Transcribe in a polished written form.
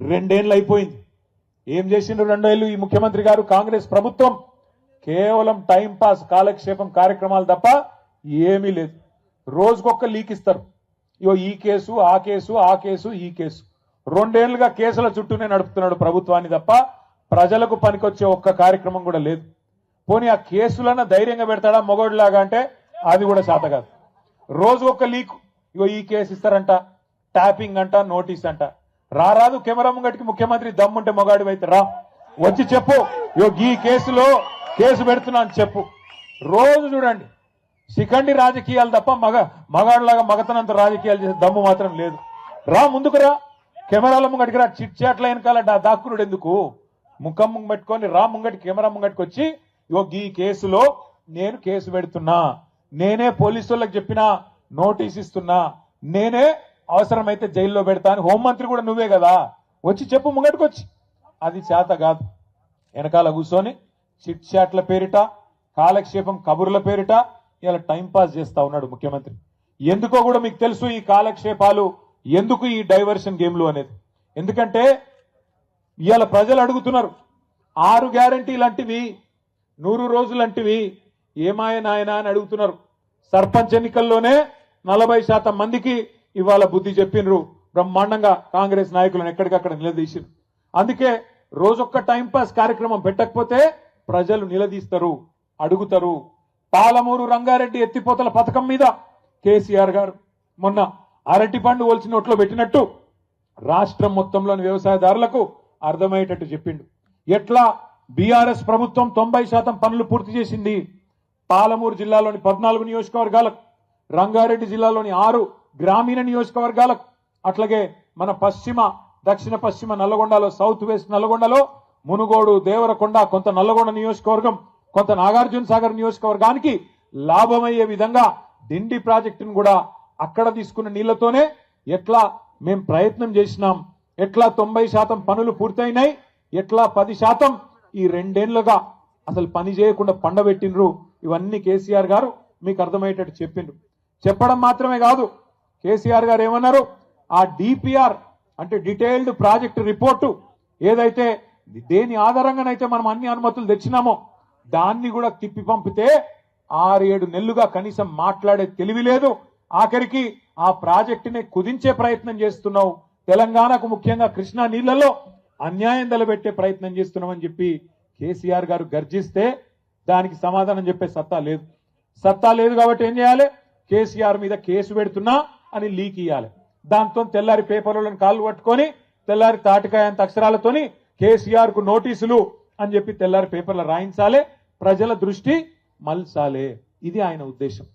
రెండేళ్ళు అయిపోయింది. ఏం చేసిండ్రు 2 ఏళ్ళు ఈ ముఖ్యమంత్రి గారు కాంగ్రెస్ ప్రభుత్వం? కేవలం టైం పాస్ కాలక్షేపం కార్యక్రమాలు తప్ప ఏమీ లేదు. రోజుకొక్క లీక్ ఇస్తారు. ఇగో ఈ కేసు ఆ కేసు ఆ కేసు ఈ కేసు 2 ఏళ్లుగా కేసుల చుట్టూనే నడుపుతున్నాడు ప్రభుత్వాన్ని తప్ప ప్రజలకు పనికొచ్చే ఒక్క కార్యక్రమం కూడా లేదు. పోనీ ఆ కేసులన్న ధైర్యంగా పెడతాడా మొగోడిలాగా అంటే అది కూడా శాత కాదు. రోజుకొక్క లీక్. ఇగో ఈ కేసు ఇస్తారంట, ట్యాపింగ్ అంట, నోటీస్ అంట. రారాదు కెమెరా ముంగటికి ముఖ్యమంత్రి దమ్ముంటే మొగాడి అయితే రా, వచ్చి చెప్పు ఇగో ఈ కేసులో కేసు పెడుతున్నా అని చెప్పు. రోజు చూడండి శిఖండి రాజకీయాలు తప్ప మగాడిలాగా మగతనంత రాజకీయాలు చేసే దమ్ము మాత్రం లేదు. రా ముందుకు రా, కెమెరాల ముంగటికి రా. చిట్ చాట్ల వెనకాల దాక్కునుడు ఎందుకు? ముఖం ముంగ పెట్టుకొని రా ముంగటి కెమెరా ముంగటికి వచ్చి ఇగో ఈ కేసులో నేను కేసు పెడుతున్నా, నేనే పోలీసు వాళ్ళకి చెప్పినా, నోటీస్ ఇస్తున్నా, నేనే అవసరమైతే జైల్లో పెడతా అని హోంమంత్రి కూడా నువ్వే కదా, వచ్చి చెప్పు ముంగటికి వచ్చి. అది చేత కాదు. వెనకాల కూర్చొని చిట్ చాట్ల పేరిట కాలక్షేపం కబుర్ల పేరిట ఇలా టైం పాస్ చేస్తా ఉన్నాడు ముఖ్యమంత్రి. ఎందుకో కూడా మీకు తెలుసు ఈ కాలక్షేపాలు ఎందుకు, ఈ డైవర్షన్ గేమ్లు అనేది. ఎందుకంటే ఇవాళ ప్రజలు అడుగుతున్నారు 6 గ్యారంటీలంటివి 100 రోజులంటివి ఏమాయ నాయన అని అడుగుతున్నారు. సర్పంచ్ ఎన్నికల్లోనే 40% మందికి ఇవాళ బుద్ధి చెప్పినరు బ్రహ్మాండంగా కాంగ్రెస్ నాయకులను ఎక్కడికక్కడ నిలదీసిరు. అందుకే రోజొక్క టైంపాస్ కార్యక్రమం పెట్టకపోతే ప్రజలు నిలదీస్తారు, అడుగుతారు. పాలమూరు రంగారెడ్డి ఎత్తిపోతల పథకం మీద కేసీఆర్ గారు మొన్న అరటి పండు ఒలిచి నోట్లో పెట్టినట్టు రాష్ట్రం మొత్తంలోని వ్యవసాయదారులకు అర్థమయ్యేటట్టు చెప్పిండు. ఎట్లా బీఆర్ఎస్ ప్రభుత్వం 90% పనులు పూర్తి చేసింది. పాలమూరు జిల్లాలోని 14 నియోజకవర్గాలకు, రంగారెడ్డి జిల్లాలోని 6 గ్రామీణ నియోజకవర్గాలకు, అట్లాగే మన దక్షిణ పశ్చిమ నల్లగొండలో, సౌత్ వెస్ట్ నల్లగొండలో మునుగోడు, దేవరకొండ, కొంత నల్లగొండ నియోజకవర్గం, కొంత నాగార్జున సాగర్ నియోజకవర్గానికి లాభమయ్యే విధంగా డిండి ప్రాజెక్టును కూడా అక్కడ తీసుకున్న నీళ్లతోనే ఎట్లా మేం ప్రయత్నం చేసినాం, ఎట్లా 90% పనులు పూర్తయినాయి, ఎట్లా 10% ఈ 2 ఏళ్లుగా అసలు పని చేయకుండా పండబెట్టినరు. ఇవన్నీ కేసీఆర్ గారు మీకు అర్థమయ్యేటట్టు చెప్పిండ్రు. చెప్పడం మాత్రమే కాదు, కేసీఆర్ గారు ఏమన్నారు, ఆ డిపిఆర్ అంటే డీటెయిల్డ్ ప్రాజెక్ట్ రిపోర్టు ఏదైతే దేని ఆధారంగానైతే మనం అన్ని అనుమతులు తెచ్చినామో దాన్ని కూడా తిప్పి పంపితే 6-7 నెలలుగా కనీసం మాట్లాడే తెలివి లేదు. ఆఖరికి ఆ ప్రాజెక్టుని కుదించే ప్రయత్నం చేస్తున్నావు, తెలంగాణకు ముఖ్యంగా కృష్ణా నీళ్లలో అన్యాయం తలబెట్టే ప్రయత్నం చేస్తున్నామని చెప్పి కేసీఆర్ గారు గర్జిస్తే దానికి సమాధానం చెప్పే సత్తా లేదు. సత్తా లేదు కాబట్టి ఏం చేయాలి, కేసీఆర్ మీద కేసు పెడుతున్నా అని లీక్ ఇవ్వాలి. దాంతో తెల్లారి పేపర్లను కాళ్ళు పట్టుకొని తెల్లారి తాటికాయ అంత అక్షరాలతోని కేసీఆర్ కు నోటీసులు అని చెప్పి తెల్లారి పేపర్లు రాయించాలి, ప్రజల దృష్టి మల్చాలి. ఇది ఆయన ఉద్దేశం.